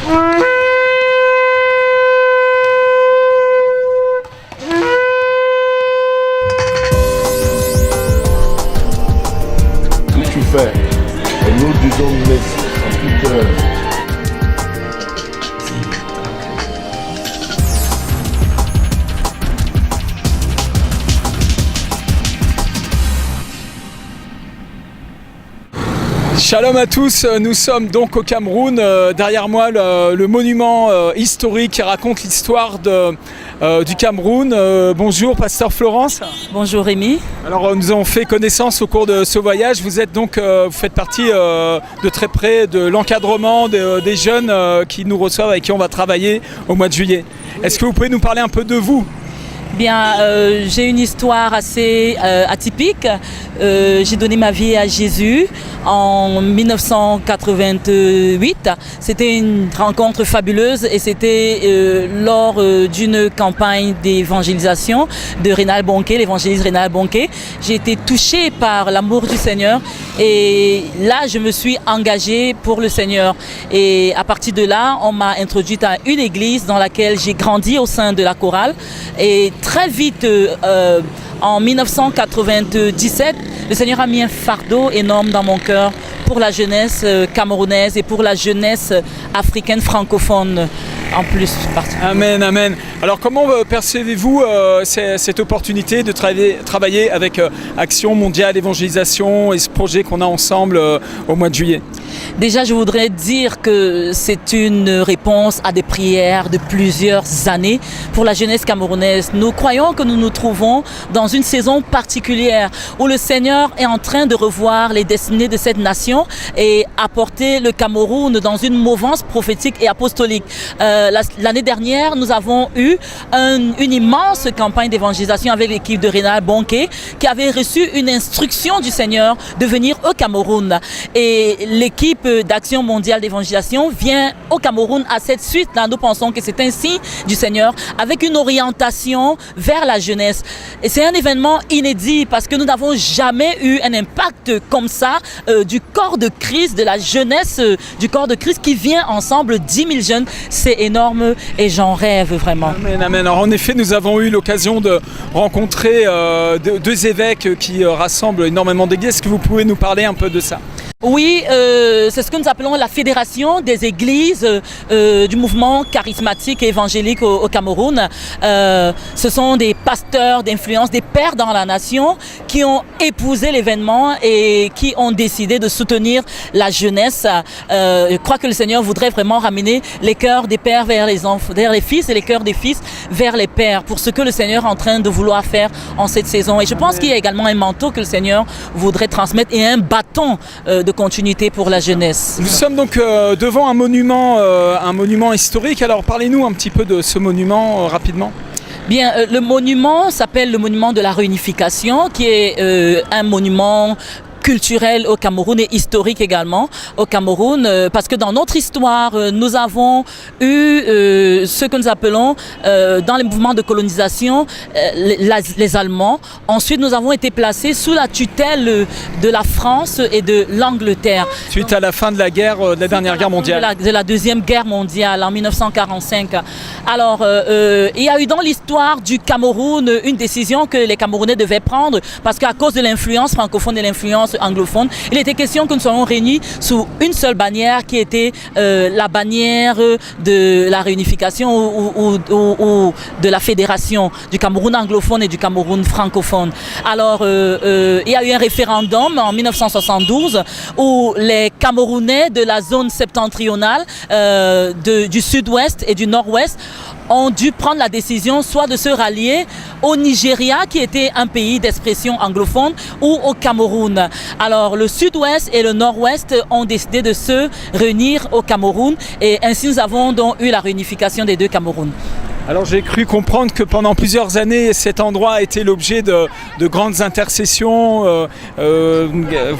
Tu fais, et nous disons merci en tout cœur. Shalom à tous, nous sommes donc au Cameroun, derrière moi le monument historique qui raconte l'histoire du Cameroun. Bonjour Pasteur Florence. Bonjour Rémi. Alors nous avons fait connaissance au cours de ce voyage, vous faites partie de très près de l'encadrement des jeunes qui nous reçoivent, avec qui on va travailler au mois de juillet. Est-ce que vous pouvez nous parler un peu de vous ? Bien, j'ai une histoire assez atypique. J'ai donné ma vie à Jésus en 1988. C'était une rencontre fabuleuse et c'était lors d'une campagne d'évangélisation de Rénal Bonquet, l'évangéliste Rénal Bonquet. J'ai été touchée par l'amour du Seigneur et là, je me suis engagée pour le Seigneur. Et à partir de là, on m'a introduite à une église dans laquelle j'ai grandi au sein de la chorale. Et très vite, en 1997, le Seigneur a mis un fardeau énorme dans mon cœur pour la jeunesse camerounaise et pour la jeunesse africaine francophone en plus. Amen, amen. Alors comment percevez-vous cette opportunité de travailler avec Action mondiale évangélisation et ce projet qu'on a ensemble au mois de juillet? Déjà, je voudrais dire que c'est une réponse à des prières de plusieurs années pour la jeunesse camerounaise. Nous croyons que nous nous trouvons dans une saison particulière où le Seigneur est en train de revoir les destinées de cette nation et apporter le Cameroun dans une mouvance prophétique et apostolique. L'année dernière, nous avons eu une immense campagne d'évangélisation avec l'équipe de Rénal Bonquet qui avait reçu une instruction du Seigneur de venir au Cameroun. Et l'équipe d'Action mondiale d'évangélisation vient au Cameroun à cette suite-là. Nous pensons que c'est un signe du Seigneur avec une orientation vers la jeunesse. Et c'est un événement inédit parce que nous n'avons jamais eu un impact comme ça du corps de Christ, de la jeunesse du corps de Christ qui vient ensemble, 10 000 jeunes. C'est énorme et j'en rêve vraiment. Amen, amen. Alors en effet, nous avons eu l'occasion de rencontrer deux évêques qui rassemblent énormément d'églises. Est-ce que vous pouvez nous parler un peu de ça ? Oui, c'est ce que nous appelons la Fédération des églises du mouvement charismatique et évangélique au Cameroun. Ce sont des pasteurs d'influence, des pères dans la nation qui ont épousé l'événement et qui ont décidé de soutenir la jeunesse. Je crois que le Seigneur voudrait vraiment ramener les cœurs des pères vers les enfants, vers les fils et les cœurs des fils vers les pères pour ce que le Seigneur est en train de vouloir faire en cette saison. Et je pense qu'il y a également un manteau que le Seigneur voudrait transmettre et un bâton de continuité pour la jeunesse. Nous sommes donc devant un monument historique. Alors parlez-nous un petit peu de ce monument rapidement. Bien, le monument s'appelle le monument de la réunification, qui est un monument culturel au Cameroun et historique également au Cameroun, parce que dans notre histoire, nous avons eu ce que nous appelons dans les mouvements de colonisation les Allemands. Ensuite, nous avons été placés sous la tutelle de la France et de l'Angleterre. Suite à la fin de la guerre, de la dernière guerre mondiale. De la Deuxième Guerre mondiale en 1945. Alors, il y a eu dans l'histoire du Cameroun une décision que les Camerounais devaient prendre parce qu'à cause de l'influence francophone et l'influence anglophone, il était question que nous soyons réunis sous une seule bannière qui était la bannière de la réunification ou de la fédération du Cameroun anglophone et du Cameroun francophone. Alors, il y a eu un référendum en 1972 où les Camerounais de la zone septentrionale du sud-ouest et du nord-ouest ont dû prendre la décision soit de se rallier au Nigeria, qui était un pays d'expression anglophone, ou au Cameroun. Alors le sud-ouest et le nord-ouest ont décidé de se réunir au Cameroun et ainsi nous avons donc eu la réunification des deux Camerouns. Alors j'ai cru comprendre que pendant plusieurs années, cet endroit a été l'objet de grandes intercessions.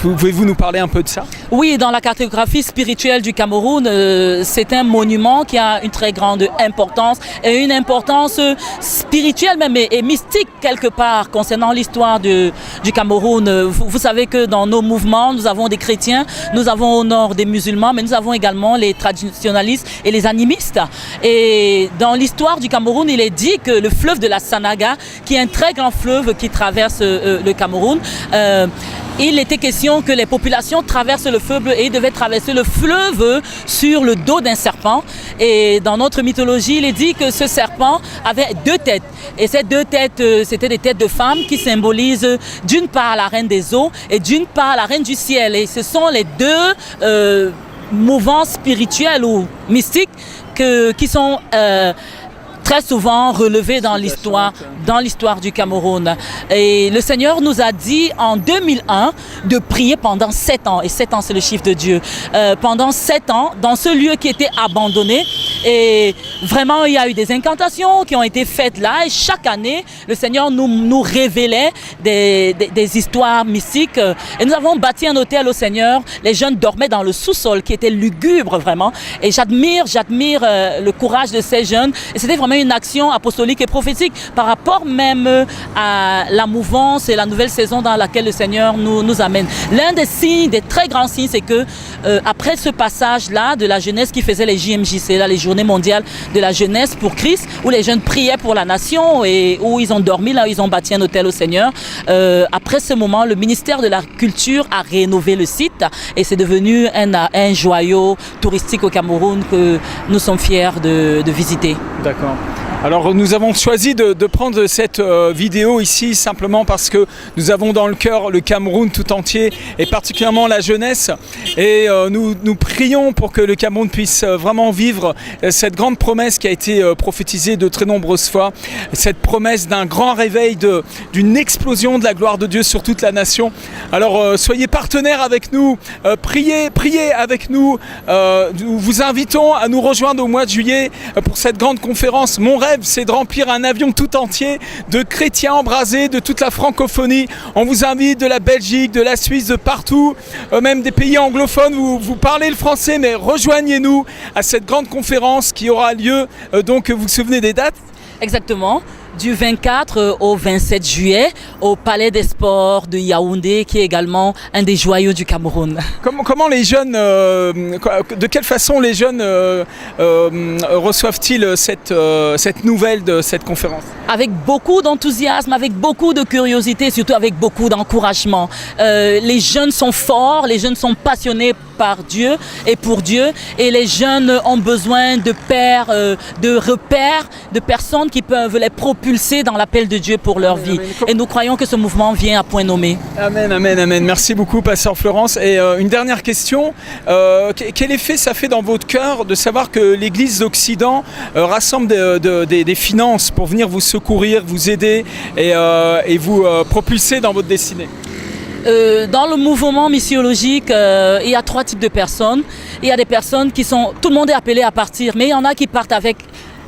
Pouvez-vous nous parler un peu de ça? Oui, dans la cartographie spirituelle du Cameroun, c'est un monument qui a une très grande importance et une importance spirituelle même et mystique quelque part concernant l'histoire du Cameroun. Vous savez que dans nos mouvements, nous avons des chrétiens, nous avons au nord des musulmans, mais nous avons également les traditionalistes et les animistes. Et dans l'histoire du Cameroun, il est dit que le fleuve de la Sanaga, qui est un très grand fleuve qui traverse le Cameroun, il était question que les populations traversent le fleuve et devaient traverser le fleuve sur le dos d'un serpent. Et dans notre mythologie, il est dit que ce serpent avait 2 têtes. Et ces 2 têtes, c'était des têtes de femmes qui symbolisent d'une part la reine des eaux et d'une part la reine du ciel. Et ce sont les 2 mouvances spirituelles ou mystiques qui sont très souvent relevés dans l'histoire du Cameroun. Et le Seigneur nous a dit en 2001 de prier pendant 7 ans. Et 7 ans, c'est le chiffre de Dieu. Pendant 7 ans, dans ce lieu qui était abandonné. Et vraiment, il y a eu des incantations qui ont été faites là. Et chaque année, le Seigneur nous révélait des histoires mystiques. Et nous avons bâti un hôtel au Seigneur. Les jeunes dormaient dans le sous-sol qui était lugubre vraiment. Et j'admire le courage de ces jeunes. Et c'était vraiment une action apostolique et prophétique par rapport même à la mouvance et la nouvelle saison dans laquelle le Seigneur nous amène. L'un des signes, des très grands signes, c'est que après ce passage-là de la jeunesse qui faisait les JMJC, là, les journées mondiales de la jeunesse pour Christ, où les jeunes priaient pour la nation et où ils ont dormi, là où ils ont bâti un hôtel au Seigneur. Après ce moment, le ministère de la Culture a rénové le site et c'est devenu un joyau touristique au Cameroun que nous sommes fiers de visiter. D'accord. Alors nous avons choisi de prendre cette vidéo ici simplement parce que nous avons dans le cœur le Cameroun tout entier et particulièrement la jeunesse et nous prions pour que le Cameroun puisse vraiment vivre cette grande promesse qui a été prophétisée de très nombreuses fois, cette promesse d'un grand réveil, d'une explosion de la gloire de Dieu sur toute la nation. Alors soyez partenaires avec nous, priez avec nous, nous vous invitons à nous rejoindre au mois de juillet pour cette grande conférence. Mon rêve, c'est de remplir un avion tout entier de chrétiens embrasés de toute la francophonie. On vous invite de la Belgique, de la Suisse, de partout, même des pays anglophones. Vous parlez le français, mais rejoignez-nous à cette grande conférence qui aura lieu. Donc, vous vous souvenez des dates ? Exactement. Du 24 au 27 juillet au Palais des Sports de Yaoundé, qui est également un des joyaux du Cameroun. Comment les jeunes, de quelle façon les jeunes reçoivent-ils cette nouvelle de cette conférence ? Avec beaucoup d'enthousiasme, avec beaucoup de curiosité, surtout avec beaucoup d'encouragement. Les jeunes sont forts, les jeunes sont passionnés par Dieu et pour Dieu, et les jeunes ont besoin de pères, de repères, de personnes qui peuvent les propulser dans l'appel de Dieu pour leur vie. Et nous croyons que ce mouvement vient à point nommé. Amen, amen, amen. Merci beaucoup, Pasteur Florence. Et une dernière question, quel effet ça fait dans votre cœur de savoir que l'Église d'Occident rassemble des finances pour venir vous secourir, vous aider et vous propulser dans votre destinée ? Dans le mouvement missiologique, il y a 3 types de personnes. Il y a des personnes qui sont... Tout le monde est appelé à partir, mais il y en a qui partent avec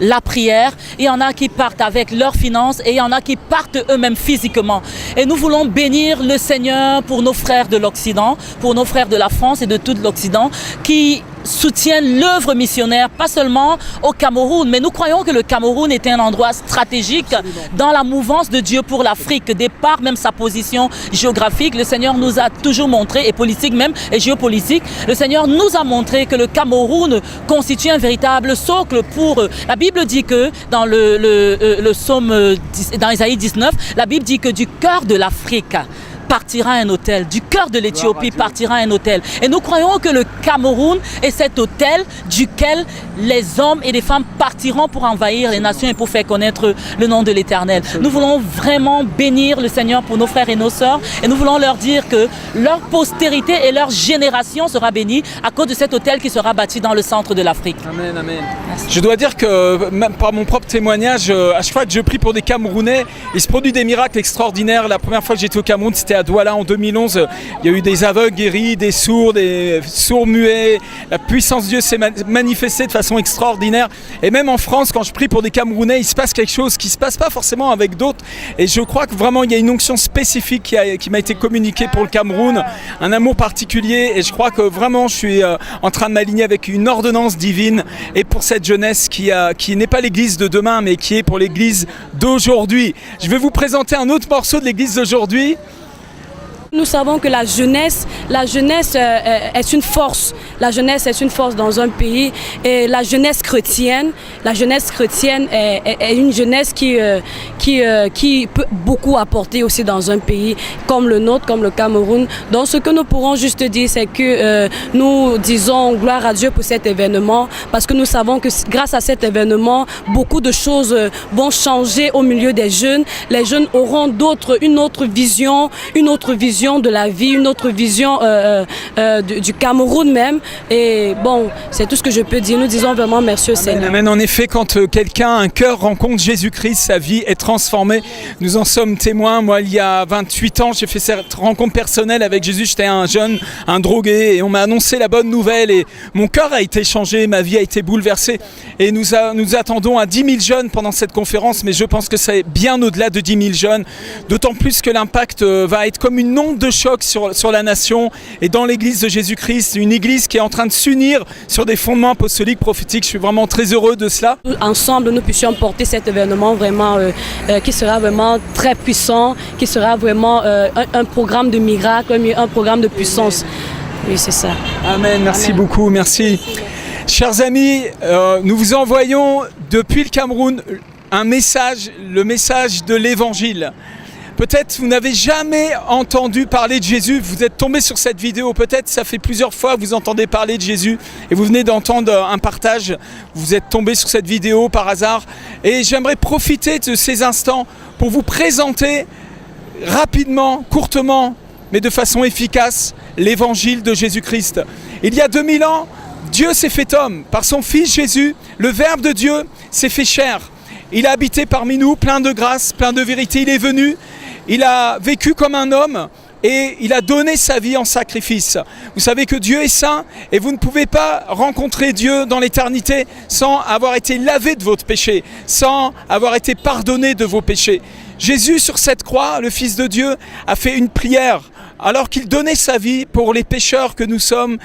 la prière, il y en a qui partent avec leurs finances et il y en a qui partent eux-mêmes physiquement. Et nous voulons bénir le Seigneur pour nos frères de l'Occident, pour nos frères de la France et de tout l'Occident qui soutiennent l'œuvre missionnaire, pas seulement au Cameroun, mais nous croyons que le Cameroun est un endroit stratégique dans la mouvance de Dieu pour l'Afrique, de par même sa position géographique. Le Seigneur nous a toujours montré, et politique même, et géopolitique, le Seigneur nous a montré que le Cameroun constitue un véritable socle pour... La Bible dit que dans le psaume, dans Isaïe 19, la Bible dit que du cœur de l'Afrique partira un hôtel, du cœur de l'Éthiopie partira un hôtel. Et nous croyons que le Cameroun est cet hôtel duquel les hommes et les femmes partiront pour envahir les nations et pour faire connaître le nom de l'Éternel. Nous voulons vraiment bénir le Seigneur pour nos frères et nos sœurs et nous voulons leur dire que leur postérité et leur génération sera bénie à cause de cet hôtel qui sera bâti dans le centre de l'Afrique. Amen, amen. Merci. Je dois dire que même par mon propre témoignage, à chaque fois que je prie pour des Camerounais, il se produit des miracles extraordinaires. La première fois que j'étais au Cameroun, c'était à à Douala en 2011. Il y a eu des aveugles guéris, des sourds muets. La puissance de Dieu s'est manifestée de façon extraordinaire. Et même en France, quand je prie pour des Camerounais, il se passe quelque chose qui ne se passe pas forcément avec d'autres. Et je crois que vraiment, il y a une onction spécifique qui m'a été communiquée pour le Cameroun, un amour particulier. Et je crois que vraiment, je suis en train de m'aligner avec une ordonnance divine. Et pour cette jeunesse qui n'est pas l'église de demain, mais qui est pour l'église d'aujourd'hui. Je vais vous présenter un autre morceau de l'église d'aujourd'hui. Nous savons que la jeunesse est une force. La jeunesse est une force dans un pays. Et la jeunesse chrétienne est une jeunesse qui peut beaucoup apporter aussi dans un pays comme le nôtre, comme le Cameroun. Donc ce que nous pourrons juste dire, c'est que nous disons gloire à Dieu pour cet événement, parce que nous savons que grâce à cet événement, beaucoup de choses vont changer au milieu des jeunes. Les jeunes auront une autre vision de la vie, une autre vision du Cameroun même. Et bon, c'est tout ce que je peux dire. Nous disons vraiment merci au Seigneur. Amen. En effet, quand un cœur rencontre Jésus-Christ, sa vie est transformée. Nous en sommes témoins. Moi, il y a 28 ans, j'ai fait cette rencontre personnelle avec Jésus. J'étais un jeune, un drogué, et on m'a annoncé la bonne nouvelle. Et mon cœur a été changé, ma vie a été bouleversée. Et nous attendons à 10 000 jeunes pendant cette conférence, mais je pense que c'est bien au-delà de 10 000 jeunes. D'autant plus que l'impact va être comme une onde de choc sur la nation et dans l'église de Jésus-Christ, une église qui est en train de s'unir sur des fondements apostoliques prophétiques. Je suis vraiment très heureux de cela. Ensemble, nous puissions porter cet événement vraiment qui sera vraiment très puissant, qui sera vraiment un programme de miracle, un programme de puissance. Oui, c'est ça. Amen, merci beaucoup, merci. Chers amis, nous vous envoyons depuis le Cameroun le message de l'évangile. Peut-être vous n'avez jamais entendu parler de Jésus, vous êtes tombé sur cette vidéo, peut-être ça fait plusieurs fois que vous entendez parler de Jésus et vous venez d'entendre un partage, vous êtes tombé sur cette vidéo par hasard et j'aimerais profiter de ces instants pour vous présenter rapidement, courtement, mais de façon efficace, l'évangile de Jésus-Christ. Il y a 2000 ans, Dieu s'est fait homme par son Fils Jésus, le Verbe de Dieu s'est fait chair. Il a habité parmi nous, plein de grâce, plein de vérité, il est venu. Il a vécu comme un homme et il a donné sa vie en sacrifice. Vous savez que Dieu est saint et vous ne pouvez pas rencontrer Dieu dans l'éternité sans avoir été lavé de votre péché, sans avoir été pardonné de vos péchés. Jésus sur cette croix, le Fils de Dieu, a fait une prière alors qu'il donnait sa vie pour les pécheurs que nous sommes.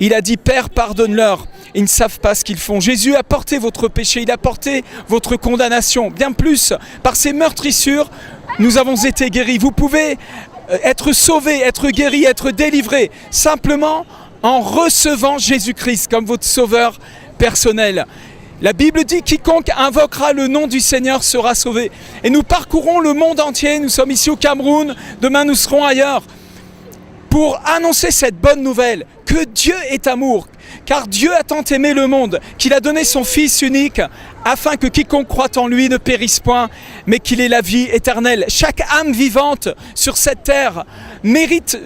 Il a dit « Père, pardonne-leur, ils ne savent pas ce qu'ils font ». Jésus a porté votre péché, il a porté votre condamnation. Bien plus, par ses meurtrissures, nous avons été guéris. Vous pouvez être sauvés, être guéris, être délivrés, simplement en recevant Jésus-Christ comme votre sauveur personnel. La Bible dit « Quiconque invoquera le nom du Seigneur sera sauvé ». Et nous parcourons le monde entier, nous sommes ici au Cameroun, demain nous serons ailleurs, pour annoncer cette bonne nouvelle, que Dieu est amour, car Dieu a tant aimé le monde, qu'il a donné son Fils unique, afin que quiconque croit en lui ne périsse point, mais qu'il ait la vie éternelle. Chaque âme vivante sur cette terre mérite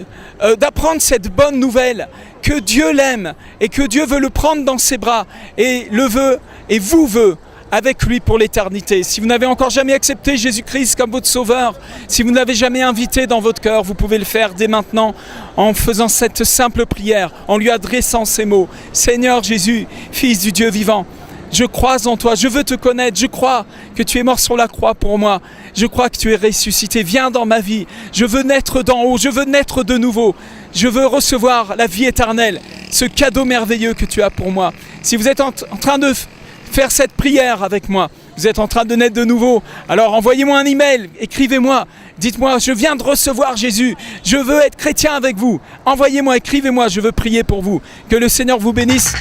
d'apprendre cette bonne nouvelle, que Dieu l'aime, et que Dieu veut le prendre dans ses bras, et le veut, et vous veut, avec lui pour l'éternité. Si vous n'avez encore jamais accepté Jésus-Christ comme votre sauveur, si vous ne l'avez jamais invité dans votre cœur, vous pouvez le faire dès maintenant en faisant cette simple prière, en lui adressant ces mots. Seigneur Jésus, Fils du Dieu vivant, je crois en toi, je veux te connaître, je crois que tu es mort sur la croix pour moi, je crois que tu es ressuscité, viens dans ma vie, je veux naître d'en haut, je veux naître de nouveau, je veux recevoir la vie éternelle, ce cadeau merveilleux que tu as pour moi. Si vous êtes en train de faire cette prière avec moi, vous êtes en train de naître de nouveau, alors envoyez-moi un email, écrivez-moi, dites-moi je viens de recevoir Jésus, je veux être chrétien avec vous, envoyez-moi, écrivez-moi, je veux prier pour vous, que le Seigneur vous bénisse.